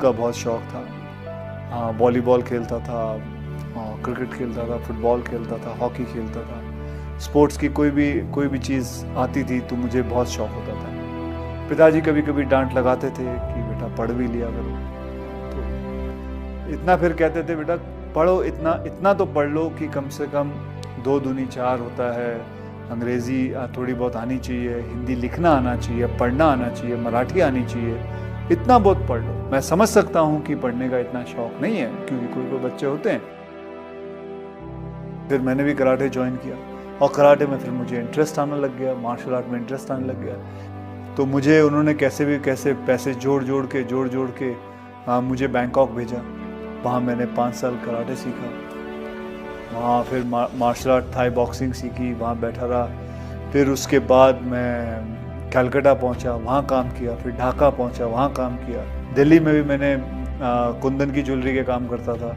का बहुत शौक़ था। हाँ, वॉलीबॉल खेलता था, क्रिकेट खेलता था, फुटबॉल खेलता था, हॉकी खेलता था। स्पोर्ट्स की कोई भी चीज़ आती थी तो मुझे बहुत शौक़ होता था। पिताजी कभी कभी डांट लगाते थे कि बेटा पढ़ भी लिया करो, तो इतना फिर कहते थे बेटा पढ़ो, इतना तो पढ़ लो कि कम से कम 2 दूनी 4 होता है। अंग्रेज़ी थोड़ी बहुत आनी चाहिए, हिंदी लिखना आना चाहिए, पढ़ना आना चाहिए, मराठी आनी चाहिए, इतना बहुत पढ़ लो। मैं समझ सकता हूँ कि पढ़ने का इतना शौक़ नहीं है, क्योंकि कोई बच्चे होते हैं। फिर मैंने भी कराटे ज्वाइन किया और कराटे में फिर मुझे इंटरेस्ट आने लग गया, मार्शल आर्ट में इंटरेस्ट आने लग गया। तो मुझे उन्होंने कैसे पैसे जोड़ के मुझे बैंकॉक भेजा। वहाँ मैंने 5 साल कराटे सीखा। वहाँ फिर मार्शल आर्ट थाई बॉक्सिंग सीखी, वहाँ बैठा रहा। फिर उसके बाद मैं कलकत्ता पहुँचा, वहाँ काम किया। फिर ढाका पहुँचा, वहाँ काम किया। दिल्ली में भी मैंने कुंदन की ज्वेलरी के काम करता था।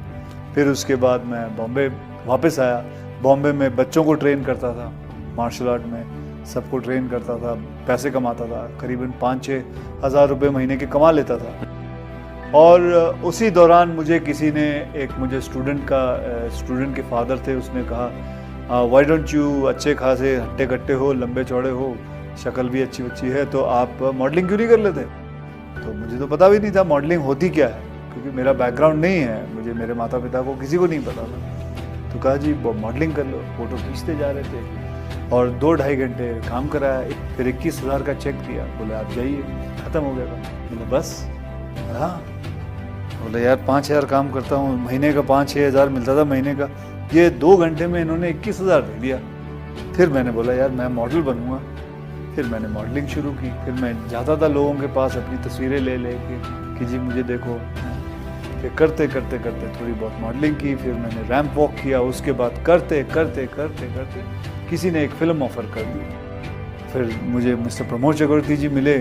फिर उसके बाद मैं बॉम्बे वापस आया। बॉम्बे में बच्चों को ट्रेन करता था, मार्शल आर्ट में सबको ट्रेन करता था, पैसे कमाता था। करीबन 5-6 हज़ार रुपये महीने के कमा लेता था। और उसी दौरान मुझे किसी ने, मुझे स्टूडेंट के फादर थे, उसने कहा व्हाई डोंट यू, अच्छे खासे हट्टे कट्टे हो, लंबे चौड़े हो, शक्ल भी अच्छी है, तो आप मॉडलिंग क्यों नहीं कर लेते। तो मुझे तो पता भी नहीं था मॉडलिंग होती क्या है, क्योंकि मेरा बैकग्राउंड नहीं है, मुझे मेरे माता पिता को किसी को नहीं पता था। तो कहा जी मॉडलिंग कर लो। फ़ोटो खींचते जा रहे थे और 2-2.5 घंटे काम कराया। फिर 21,000 का चेक दिया, बोले आप जाइए, ख़त्म हो गया था। बोले बस। हाँ, बोले यार 5,000 काम करता हूँ, महीने का 5-6 हज़ार मिलता था महीने का, ये 2 घंटे में इन्होंने 21,000 दे दिया। फिर मैंने बोला यार मैं मॉडल बनूँगा। फिर मैंने मॉडलिंग शुरू की। फिर मैं जाता था लोगों के पास अपनी तस्वीरें ले के कि जी मुझे देखो। फिर करते थोड़ी बहुत मॉडलिंग की। फिर मैंने रैंप वॉक किया। उसके बाद करते किसी ने एक फ़िल्म ऑफ़र कर दी। फिर मुझे मिस्टर प्रमोद चक्रवर्ती जी मिले।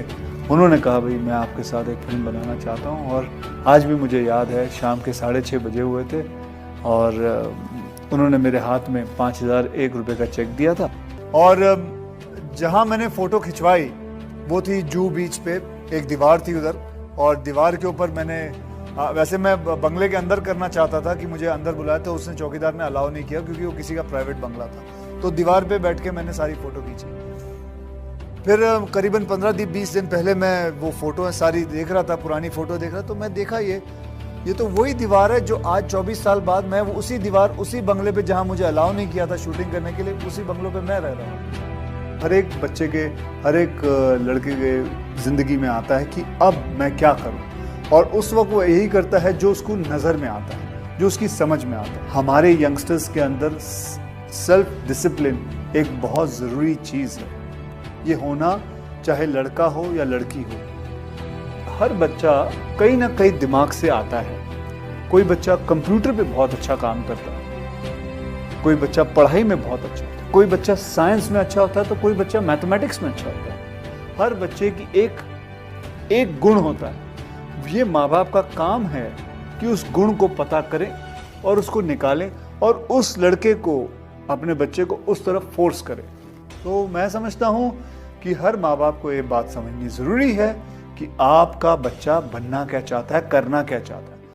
उन्होंने कहा भाई मैं आपके साथ एक फ़िल्म बनाना चाहता हूँ। और आज भी मुझे याद है, शाम के 6:30 बजे हुए थे और उन्होंने मेरे हाथ में 5,001 रुपये का चेक दिया था। और जहाँ मैंने फ़ोटो खिंचवाई वो थी जूहू बीच पे, एक दीवार थी उधर, और दीवार के ऊपर मैंने वैसे मैं बंगले के अंदर करना चाहता था कि मुझे अंदर बुलाया, तो उसने, चौकीदार ने अलाउ नहीं किया, क्योंकि वो किसी का प्राइवेट बंगला था। तो दीवार पे बैठ के मैंने सारी फ़ोटो खींची। फिर करीबन 15-20 दिन पहले मैं वो फ़ोटो सारी देख रहा था, पुरानी फ़ोटो देख रहा, तो मैं देखा ये तो वही दीवार है जो आज 24 साल बाद मैं उसी दीवार, उसी बंगले पे जहाँ मुझे अलाउ नहीं किया था शूटिंग करने के लिए, उसी बंगलों पे मैं रह रहा हूँ। हर एक बच्चे के, हर एक लड़के के ज़िंदगी में आता है कि अब मैं क्या करूँ, और उस वक्त वो यही करता है जो उसको नज़र में आता है, जो उसकी समझ में आता है। हमारे यंगस्टर्स के अंदर सेल्फ डिसिप्लिन एक बहुत ज़रूरी चीज़ है। ये होना चाहे लड़का हो या लड़की हो। हर बच्चा कहीं ना कहीं दिमाग से आता है। कोई बच्चा कंप्यूटर पे बहुत अच्छा काम करता है, कोई बच्चा पढ़ाई में बहुत अच्छा होता है, कोई बच्चा साइंस में अच्छा होता है, तो कोई बच्चा मैथमेटिक्स में अच्छा होता है। हर बच्चे की एक गुण होता है। ये माँ बाप का काम है कि उस गुण को पता करें और उसको निकालें और उस लड़के को, अपने बच्चे को उस तरफ फोर्स करें। तो मैं समझता हूँ कि हर माँ बाप को ये बात समझनी ज़रूरी है कि आपका बच्चा बनना क्या चाहता है, करना क्या चाहता है।